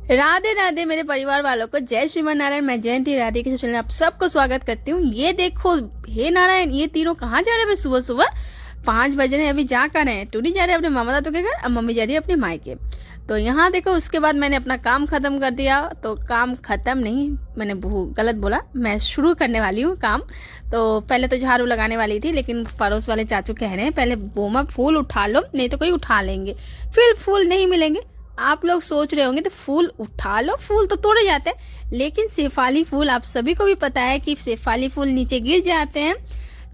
राधे राधे मेरे परिवार वालों को, जय श्रीमान नारायण। मैं जयंती राधे के चैनल में आप सबको स्वागत करती हूँ। ये देखो, हे नारायण, ये तीनों कहाँ जा रहे हैं सुबह सुबह? 5 बज रहे हैं, अभी जा कर रहे हैं। टूनी जा रहे हैं अपने मामा दादू के घर, अब मम्मी जा रही है अपने मायके। तो यहाँ देखो, उसके बाद मैंने अपना काम खत्म कर दिया। तो काम खत्म नहीं, मैंने गलत बोला, मैं शुरू करने वाली हूँ काम। तो पहले तो झाड़ू लगाने वाली थी, लेकिन पड़ोस वाले चाचू कह रहे हैं पहले बोमा फूल उठा लो, नहीं तो कोई उठा लेंगे, फिर फूल नहीं मिलेंगे। आप लोग सोच रहे होंगे तो फूल उठा लो, फूल तो तोड़े जाते हैं, लेकिन शेफाली फूल आप सभी को भी पता है कि शेफाली फूल नीचे गिर जाते हैं,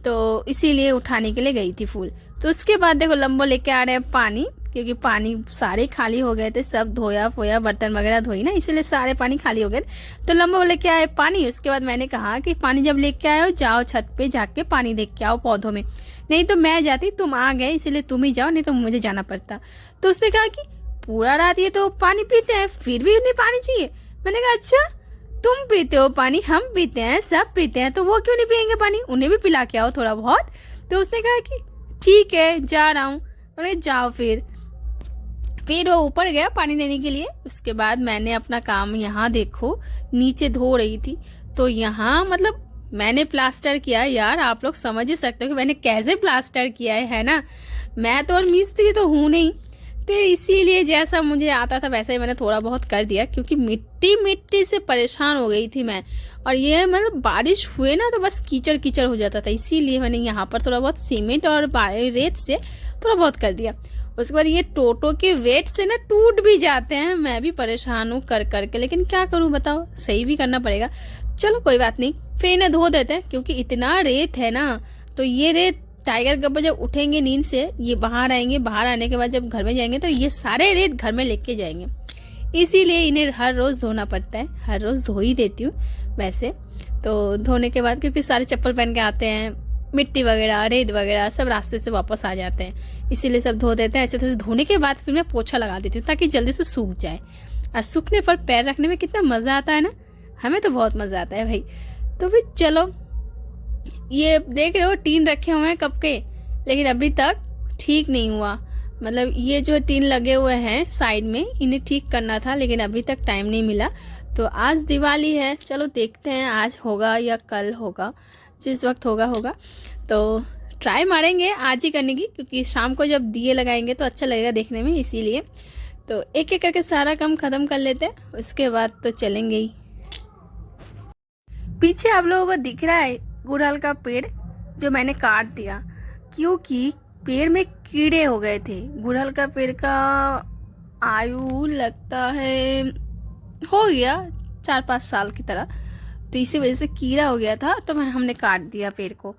तो इसीलिए उठाने के लिए गई थी फूल। तो उसके बाद देखो लंबो लेके आ रहे हैं पानी, क्योंकि पानी सारे खाली हो गए थे, सब धोया फोया, बर्तन वगैरह धोई ना, इसीलिए सारे पानी खाली हो गए। तो लंबो लेके आए पानी। उसके बाद मैंने कहा कि पानी जब लेके आए हो, जाओ छत पे जाके पानी देख के आओ पौधों में। नहीं तो मैं जाती, तुम आ गए इसीलिए तुम ही जाओ, नहीं तो मुझे जाना पड़ता। तो उसने कहा कि पूरा रात ये तो पानी पीते हैं, फिर भी उन्हें पानी चाहिए। मैंने कहा अच्छा, तुम पीते हो पानी, हम पीते हैं, सब पीते हैं, तो वो क्यों नहीं पियेंगे पानी? उन्हें भी पिला के आओ थोड़ा बहुत। तो उसने कहा कि ठीक है, जा रहा हूँ। मैंने जाओ। फिर वो ऊपर गया पानी देने के लिए। उसके बाद मैंने अपना काम यहाँ देखो नीचे धो रही थी। तो यहाँ मतलब मैंने प्लास्टर किया यार, आप लोग समझ ही सकते हो कि मैंने कैसे प्लास्टर किया है ना। मैं तो और मिस्त्री तो हूँ नहीं, तो इसीलिए जैसा मुझे आता था वैसा ही मैंने थोड़ा बहुत कर दिया, क्योंकि मिट्टी मिट्टी से परेशान हो गई थी मैं। और ये मतलब बारिश हुए ना तो बस कीचड़ कीचड़ हो जाता था, इसीलिए मैंने यहाँ पर थोड़ा बहुत सीमेंट और रेत से थोड़ा बहुत कर दिया। उसके बाद ये टोटो के वेट से ना टूट भी जाते हैं, मैं भी परेशान हूँ कर करके, लेकिन क्या करूँ बताओ, सही भी करना पड़ेगा। चलो कोई बात नहीं, फिर इन्हें धो देते हैं, क्योंकि इतना रेत है ना। तो ये रेत टाइगर गब्बर जब उठेंगे नींद से, ये बाहर आएंगे, बाहर आने के बाद जब घर में जाएंगे तो ये सारे रेत घर में लेके जाएंगे, इसीलिए इन्हें हर रोज़ धोना पड़ता है। हर रोज़ धो ही देती हूँ वैसे। तो धोने के बाद, क्योंकि सारे चप्पल पहन के आते हैं, मिट्टी वगैरह रेत वगैरह सब रास्ते से वापस आ जाते हैं, इसीलिए सब धो देते हैं अच्छे से। धोने के बाद फिर मैं पोछा लगा देती हूँ ताकि जल्दी से सूख जाए। और सूखने पर पैर रखने में कितना मज़ा आता है ना, हमें तो बहुत मज़ा आता है भाई। तो फिर चलो, ये देख रहे हो टीन रखे हुए हैं कब के, लेकिन अभी तक ठीक नहीं हुआ। मतलब ये जो टीन लगे हुए हैं साइड में, इन्हें ठीक करना था, लेकिन अभी तक टाइम नहीं मिला। तो आज दिवाली है, चलो देखते हैं आज होगा या कल होगा, जिस वक्त होगा होगा। तो ट्राई मारेंगे आज ही करने की, क्योंकि शाम को जब दिए लगाएंगे तो अच्छा लगेगा देखने में, इसीलिए। तो एक एक करके सारा काम ख़त्म कर लेते हैं, उसके बाद तो चलेंगे ही। पीछे आप लोगों को दिख रहा है गुड़हल का पेड़ जो मैंने काट दिया, क्योंकि पेड़ में कीड़े हो गए थे। गुड़हल का पेड़ का आयु लगता है हो गया 4-5 साल की तरह, तो इसी वजह से कीड़ा हो गया था। तो हमने काट दिया पेड़ को।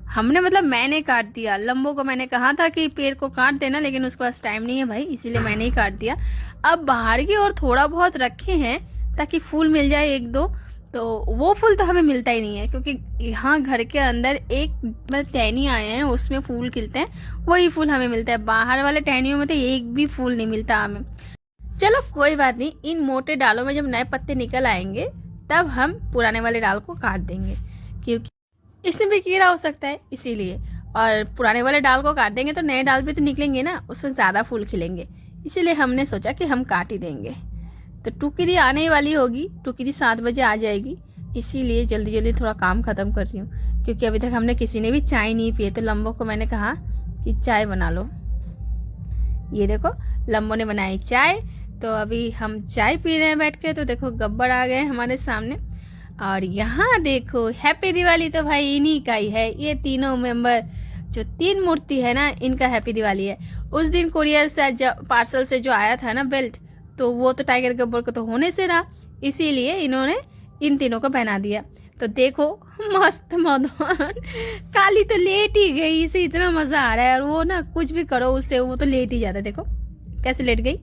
हमने मतलब मैंने काट दिया। लंबो को मैंने कहा था कि पेड़ को काट देना, लेकिन उसके पास टाइम नहीं है भाई, इसीलिए मैंने ही काट दिया। अब बाहर की ओर थोड़ा बहुत रखे हैं ताकि फूल मिल जाए 1-2, तो वो फूल तो हमें मिलता ही नहीं है, क्योंकि यहाँ घर के अंदर एक मतलब टहनी आए हैं, उसमें फूल खिलते हैं, वही फूल हमें मिलता है। बाहर वाले टहनियों में तो एक भी फूल नहीं मिलता हमें। चलो कोई बात नहीं, इन मोटे डालों में जब नए पत्ते निकल आएंगे तब हम पुराने वाले डाल को काट देंगे, क्योंकि इसमें भी कीड़ा हो सकता है, इसीलिए। और पुराने वाले डाल को काट देंगे तो नए डाल भी तो निकलेंगे ना, उसमें ज़्यादा फूल खिलेंगे, इसीलिए हमने सोचा कि हम काट ही देंगे। तो टुकड़ी आने ही वाली होगी, टुकड़ी 7 बजे आ जाएगी, इसीलिए जल्दी जल्दी थोड़ा काम ख़त्म कर रही हूँ, क्योंकि अभी तक हमने किसी ने भी चाय नहीं पी। तो लंबो को मैंने कहा कि चाय बना लो। ये देखो लंबो ने बनाई चाय, तो अभी हम चाय पी रहे हैं बैठ के। तो देखो गब्बर आ गए हमारे सामने। और यहाँ देखो हैप्पी दिवाली तो भाई इन्हीं का ही है। ये तीनों मेंबर जो 3 मूर्ति है ना, इनका हैप्पी दिवाली है। उस दिन कुरियर से पार्सल से जो आया था ना बेल्ट, तो वो तो टाइगर गब्बर को तो होने से रहा, इसीलिए इन्होंने इन तीनों को पहना दिया। तो देखो मस्त मदन काली तो लेट ही गई, इसे इतना मजा आ रहा है। और वो ना कुछ भी करो उससे, वो तो लेट ही जाता है। देखो कैसे लेट गई,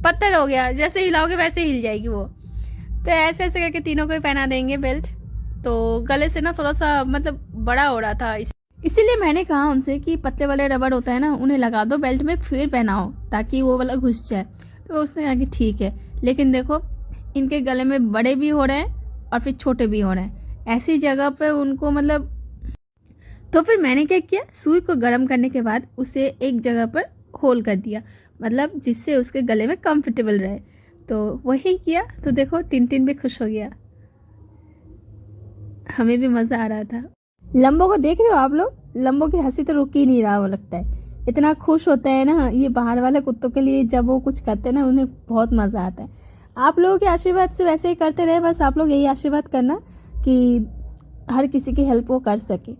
पत्थर हो गया, जैसे हिलाओगे वैसे हिल जाएगी वो। तो ऐसे ऐसे करके तीनों को ही पहना देंगे बेल्ट। तो गले से ना थोड़ा सा मतलब बड़ा हो रहा था, इसीलिए मैंने कहा उनसे कि पतले वाले रबड़ होता है ना, उन्हें लगा दो बेल्ट में फिर पहनाओ, ताकि वो वाला घुस जाए। तो उसने कहा कि ठीक है, लेकिन देखो इनके गले में बड़े भी हो रहे हैं और फिर छोटे भी हो रहे हैं, ऐसी जगह पे उनको मतलब। तो फिर मैंने क्या किया, सुई को गर्म करने के बाद उसे एक जगह पर होल कर दिया, मतलब जिससे उसके गले में कंफर्टेबल रहे। तो वही किया, तो देखो टिन भी खुश हो गया, हमें भी मज़ा आ रहा था। लंबो को देख रहे हो आप लोग, लंबो की हंसी तो रुक ही नहीं रहा, वो लगता है इतना खुश होता है ना। ये बाहर वाले कुत्तों के लिए जब वो कुछ करते हैं ना, उन्हें बहुत मज़ा आता है। आप लोगों के आशीर्वाद से वैसे ही करते रहे, बस आप लोग यही आशीर्वाद करना कि हर किसी की हेल्प वो कर सके,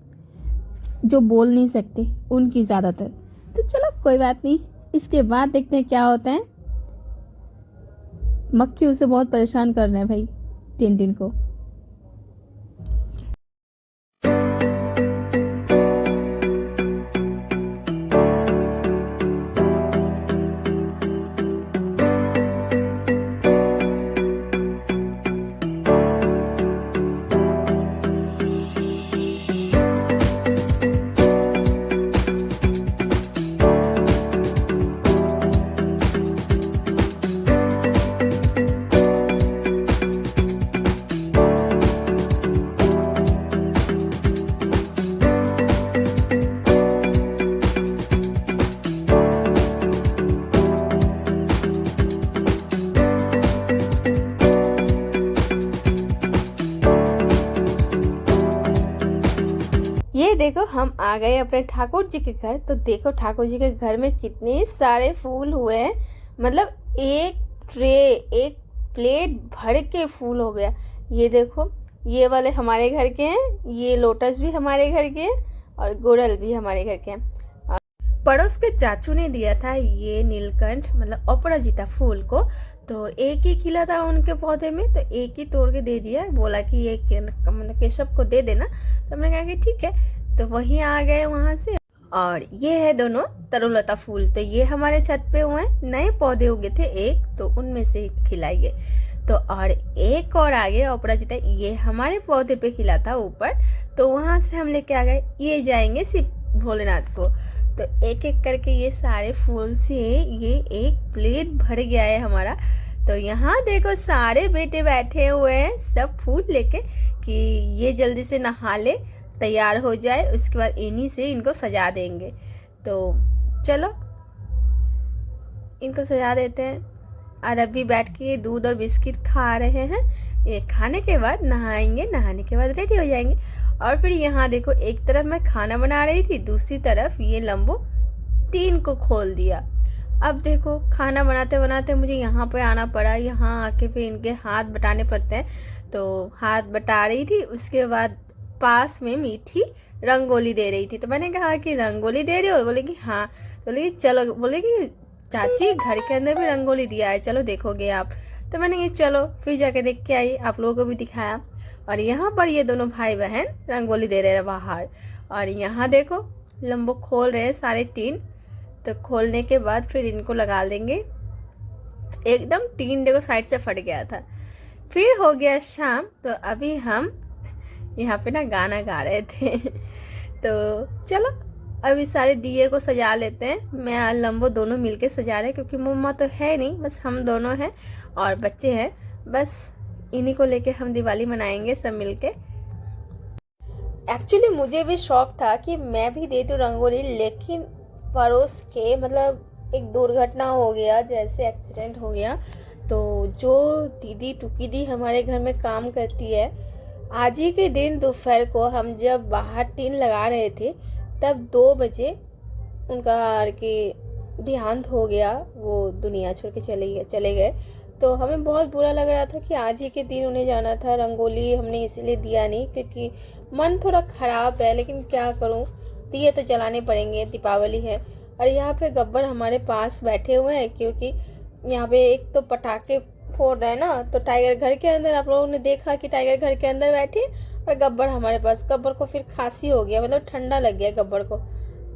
जो बोल नहीं सकते उनकी ज़्यादातर। तो चलो कोई बात नहीं, इसके बाद देखते हैं क्या होता है। मक्खी उसे बहुत परेशान कर रहे हैं भाई, टिन को। ये देखो हम आ गए अपने ठाकुर जी के घर। तो देखो ठाकुर जी के घर में कितने सारे फूल हुए हैं, मतलब एक ट्रे, एक प्लेट भर के फूल हो गया। ये देखो, ये वाले हमारे घर के हैं, ये लोटस भी हमारे घर के हैं और गुड़हल भी हमारे घर के हैं। और पड़ोस के चाचू ने दिया था ये नीलकंठ, मतलब अपराजिता फूल को, तो एक ही खिला था उनके पौधे में, तो एक ही तोड़ के दे दिया। बोला कि ये मतलब केशव को दे देना, तो हमने कहा कि ठीक है। तो वहीं आ गए वहां से। और ये है दोनों तरुलता फूल, तो ये हमारे छत पे हुए हैं, नए पौधे उगे थे एक, तो उनमें से खिलाइए। तो और एक और आगे अपराजिता, ये हमारे पौधे पे खिला था ऊपर, तो वहां से हम लेके आ गए। ये जाएंगे शिव भोलेनाथ को। तो एक एक करके ये सारे फूल से ये एक प्लेट भर गया है हमारा। तो यहाँ देखो सारे बेटे बैठे हुए हैं सब फूल लेके कि ये जल्दी से नहा ले, तैयार हो जाए, उसके बाद इन्हीं से इनको सजा देंगे। तो चलो इनको सजा देते हैं। और अभी बैठ के ये दूध और बिस्किट खा रहे हैं। ये खाने के बाद नहाएंगे, नहाने के बाद रेडी हो जाएंगे। और फिर यहाँ देखो, एक तरफ मैं खाना बना रही थी, दूसरी तरफ ये लंबो टीन को खोल दिया। अब देखो खाना बनाते बनाते मुझे यहाँ पे आना पड़ा। यहाँ आके फिर इनके हाथ बटाने पड़ते हैं, तो हाथ बटा रही थी। उसके बाद पास में मीठी रंगोली दे रही थी, तो मैंने कहा कि रंगोली दे रही हो? बोले कि हाँ। बोले कि चलो, बोले कि चाची घर के अंदर भी रंगोली दिया है, चलो देखोगे आप? तो मैंने कहा चलो, फिर जाके देख के आई, आप लोगों को भी दिखाया। और यहाँ पर ये दोनों भाई बहन रंगोली दे रहे हैं बाहर। और यहाँ देखो लंबो खोल रहे हैं सारे टीन। तो खोलने के बाद फिर इनको लगा देंगे। एकदम टीन देखो साइड से फट गया था। फिर हो गया शाम, तो अभी हम यहाँ पे ना गाना गा रहे थे। तो चलो अभी सारे दिए को सजा लेते हैं। मैं और लंबो दोनों मिलके सजा रहे हैं, क्योंकि मम्मा तो है नहीं, बस हम दोनों हैं और बच्चे हैं। बस इन्हीं को लेके हम दिवाली मनाएंगे सब मिलके। एक्चुअली मुझे भी शौक था कि मैं भी दे दूं रंगोली, लेकिन पड़ोस के मतलब एक दुर्घटना हो गया, जैसे एक्सीडेंट हो गया। तो जो दीदी टुकी दी हमारे घर में काम करती है, आज ही के दिन दोपहर को हम जब बाहर टीन लगा रहे थे, तब 2 बजे उनका के देहांत हो गया, वो दुनिया छोड़ के चले गए। तो हमें बहुत बुरा लग रहा था कि आज ही के दिन उन्हें जाना था। रंगोली हमने इसीलिए दिया नहीं, क्योंकि मन थोड़ा खराब है, लेकिन क्या करूं, दिए तो जलाने पड़ेंगे, दीपावली है। और यहाँ पे गब्बर हमारे पास बैठे हुए हैं, क्योंकि यहाँ पे एक तो पटाखे फोड़ रहे हैं ना, तो टाइगर घर के अंदर, आप लोगों ने देखा कि टाइगर घर के अंदर बैठे और गब्बर हमारे पास। गब्बर को फिर खांसी हो गया, मतलब ठंडा लग गया गब्बर को,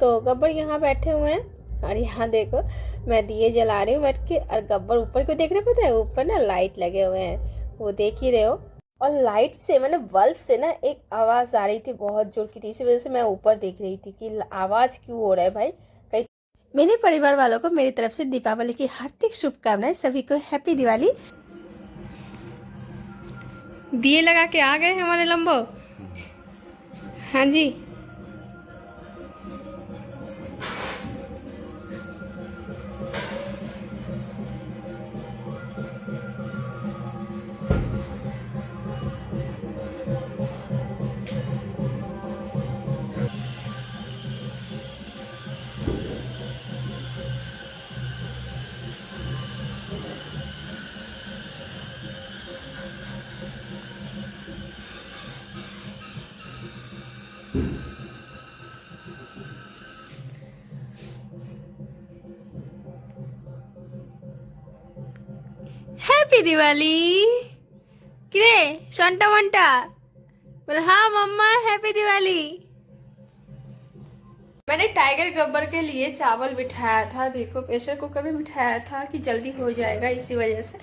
तो गब्बर यहाँ बैठे हुए हैं। और यहाँ देखो मैं दिए जला रही हूँ बैठ के, और गब्बर ऊपर को देख रहे, पता है ऊपर ना लाइट लगे हुए हैं, वो देख ही रहे हो। और लाइट से मतलब बल्ब से ना एक आवाज आ रही थी बहुत जोर की थी, इसी वजह से मैं ऊपर देख रही थी कि आवाज क्यों हो रहा है भाई कहीं। मेरे परिवार वालों को मेरी तरफ से दीपावली की हार्दिक शुभकामनाएं। सभी को हैप्पी दिवाली। दिए लगा के आ गए हमारे लंबो। हाँ जी, हैप्पी दिवाली। किरे संटा वंटा बोले हाँ मम्मा हैप्पी दिवाली। मैंने टाइगर गब्बर के लिए चावल बिठाया था, देखो प्रेशर कुकर में बिठाया था कि जल्दी हो जाएगा इसी वजह से,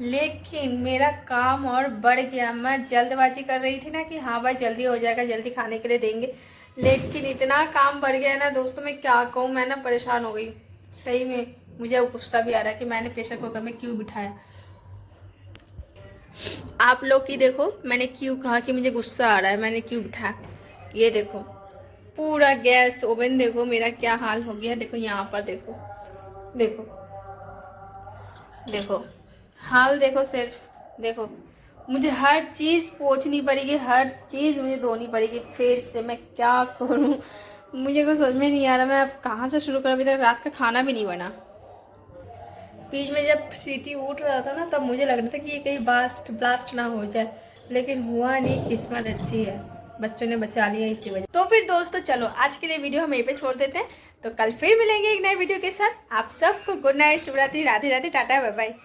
लेकिन मेरा काम और बढ़ गया। मैं जल्दबाजी कर रही थी ना कि हाँ भाई जल्दी हो जाएगा, जल्दी खाने के लिए देंगे, लेकिन इतना काम बढ़ गया ना दोस्तों, मैं क्या कहूँ, मैं ना परेशान हो गई सही में। मुझे अब गुस्सा भी आ रहा है कि मैंने प्रेशर कुकर में क्यों बिठाया। आप लोग की देखो मैंने क्यों कहा कि मुझे गुस्सा आ रहा है, मैंने क्यों बिठाया। ये देखो पूरा गैस ओवन देखो मेरा क्या हाल हो गया। देखो यहाँ पर देखो, देखो देखो हाल देखो, सिर्फ देखो मुझे हर चीज़ पोंछनी पड़ेगी, हर चीज़ मुझे धोनी पड़ेगी फिर से। मैं क्या करूँ, मुझे कुछ समझ में नहीं आ रहा। मैं अब कहाँ से शुरू करूँ, अभी तक रात का खाना भी नहीं बना। बीच में जब सीटी उठ रहा था ना तब मुझे लग रहा था कि ये कहीं ब्लास्ट ब्लास्ट ना हो जाए, लेकिन हुआ नहीं। किस्मत अच्छी है, बच्चों ने बचा लिया इसी वजह। तो फिर दोस्तों चलो आज के लिए वीडियो हम यहीं पे छोड़ देते हैं, तो कल फिर मिलेंगे एक नए वीडियो के साथ। आप सबको गुड नाइट, शुभ रात्रि, राधे राधे, टाटा, बाय बाय।